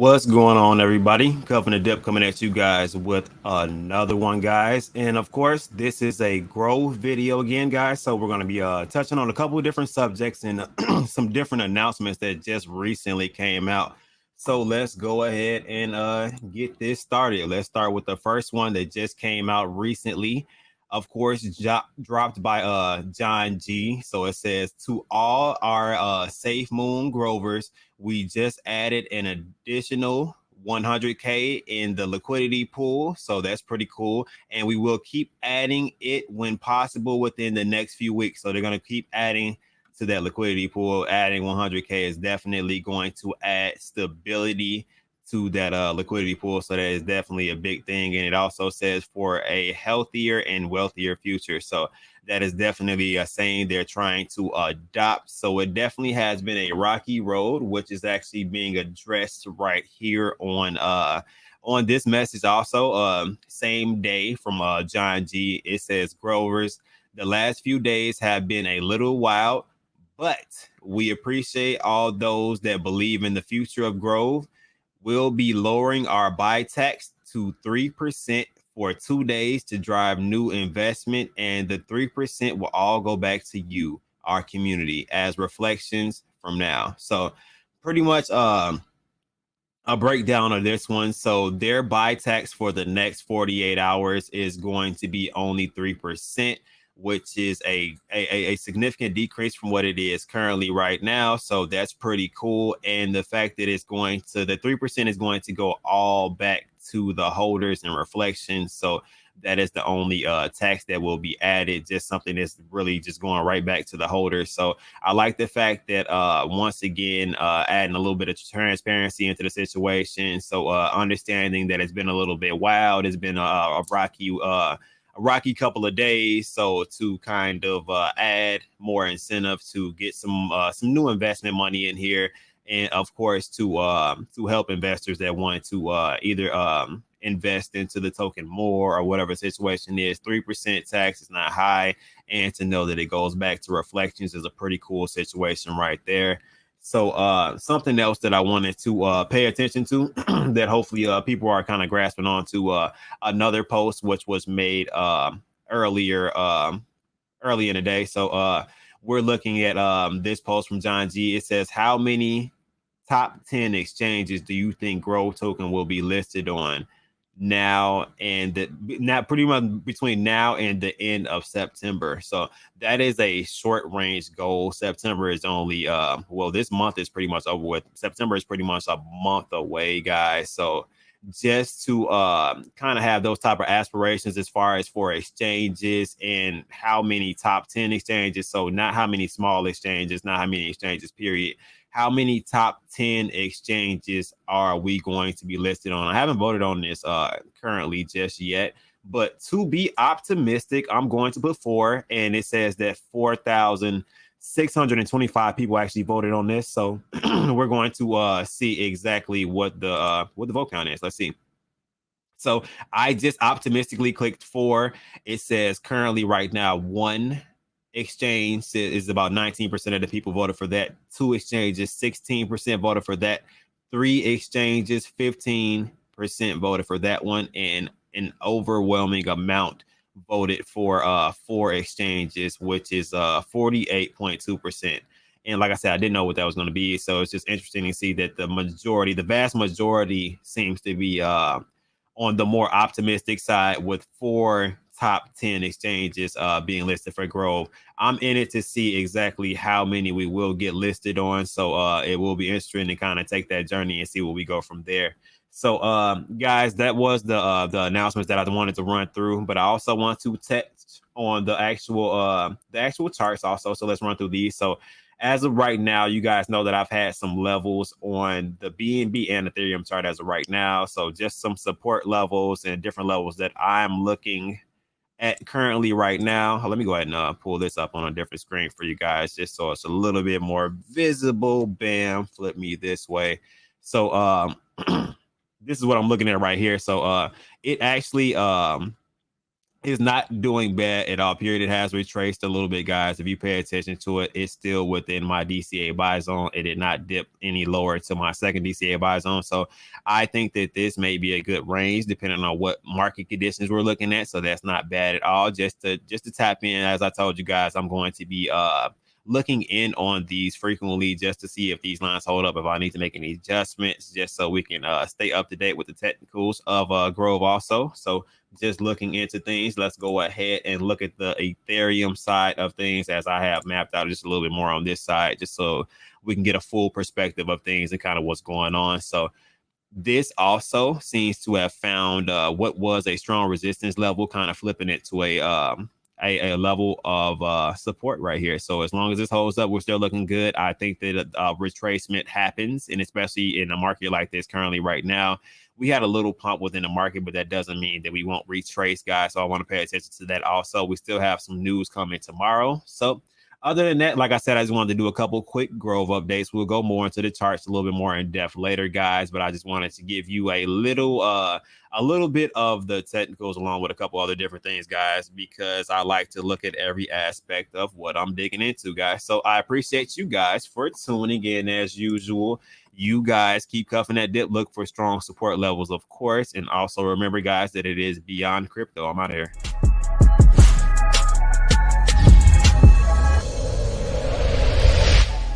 What's going on, everybody? Cuffing the Dip coming at you guys with another one, guys. And of course, this is a Grove video again, guys. So we're going to be touching on a couple of different subjects and some different announcements that just recently came out. So let's go ahead and get this started. Let's start with the first one that just came out recently. Of course, dropped by John G. So it says, to all our Safe Moon Grovers, we just added an additional 100K in the liquidity pool. So that's pretty cool. And we will keep adding it when possible within the next few weeks. So they're going to keep adding to that liquidity pool. Adding 100K is definitely going to add stability to that liquidity pool. So that is definitely a big thing. And it also says for a healthier and wealthier future. So that is definitely a saying they're trying to adopt. So it definitely has been a rocky road, which is actually being addressed right here on this message. Also, same day from John G. It says, Grovers, the last few days have been a little wild, but we appreciate all those that believe in the future of Grove. We'll be lowering our buy tax to 3% for 2 days to drive new investment, and the 3% will all go back to you, our community, as reflections from now. So pretty much a breakdown of this one. So their buy tax for the next 48 hours is going to be only 3%, which is a significant decrease from what it is currently right now. So that's pretty cool. And the fact that it's going to, the 3% is going to go all back to the holders and reflections. So that is the only tax that will be added, just something that's really just going right back to the holders. So I like the fact that once again, adding a little bit of transparency into the situation. So understanding that it's been a little bit wild, it's been a rocky couple of days. So to kind of add more incentive to get some new investment money in here, and of course to help investors that want to either invest into the token more or whatever situation is. 3% tax is not high, and to know that it goes back to reflections is a pretty cool situation right there. So something else that I wanted to pay attention to that hopefully people are kind of grasping on to another post which was made earlier early in the day. So we're looking at this post from John G. It says, how many top 10 exchanges do you think GroveToken will be listed on now and not pretty much between now and the end of September? So that is a short range goal. September is only well, this month is pretty much over with. September is pretty much a month away, guys. So just to kind of have those type of aspirations as far as for exchanges and how many top 10 exchanges. So not how many small exchanges, not how many exchanges, period. How many top 10 exchanges are we going to be listed on? I haven't voted on this currently just yet, but to be optimistic, I'm going to put 4, and it says that 4,625 people actually voted on this. So we're going to see exactly what the vote count is. Let's see. So I just optimistically clicked 4. It says currently right now 1 exchange is about 19% of the people voted for that. 2 exchanges, 16% voted for that. 3 exchanges, 15% voted for that one, and an overwhelming amount voted for 4 exchanges, which is 48.2%. And like I said, I didn't know what that was going to be. So it's just interesting to see that the vast majority seems to be on the more optimistic side, with 4 top 10 exchanges being listed for Grove. I'm in it to see exactly how many we will get listed on. So it will be interesting to kind of take that journey and see where we go from there. So guys, that was the announcements that I wanted to run through, but I also want to touch on the actual charts also. So let's run through these. So as of right now, you guys know that I've had some levels on the BNB and Ethereum chart as of right now. So just some support levels and different levels that I'm looking at currently right now. Let me go ahead and pull this up on a different screen for you guys, just so it's a little bit more visible. Bam, flip me this way. So this is what I'm looking at right here. So it actually is not doing bad at all. Period. It has retraced a little bit, guys. If you pay attention to it, it's still within my DCA buy zone. It did not dip any lower to my second DCA buy zone. So I think that this may be a good range depending on what market conditions we're looking at. So that's not bad at all. Just to tap in, as I told you guys, I'm going to be looking in on these frequently just to see if these lines hold up, if I need to make any adjustments, just so we can stay up to date with the technicals of Grove also. So just looking into things, let's go ahead and look at the Ethereum side of things, as I have mapped out just a little bit more on this side, just so we can get a full perspective of things and kind of what's going on. So this also seems to have found what was a strong resistance level, kind of flipping it to a level of support right here. So as long as this holds up, we're still looking good. I think that retracement happens, and especially in a market like this currently right now, we had a little pump within the market, but that doesn't mean that we won't retrace, guys. So I want to pay attention to that also. We still have some news coming tomorrow. So other than that, like I said, I just wanted to do a couple quick Grove updates. We'll go more into the charts a little bit more in depth later, guys. But I just wanted to give you a little bit of the technicals along with a couple other different things, guys, because I like to look at every aspect of what I'm digging into, guys. So I appreciate you guys for tuning in as usual. You guys keep cuffing that dip. Look for strong support levels, of course. And also remember, guys, that it is beyond crypto. I'm out of here.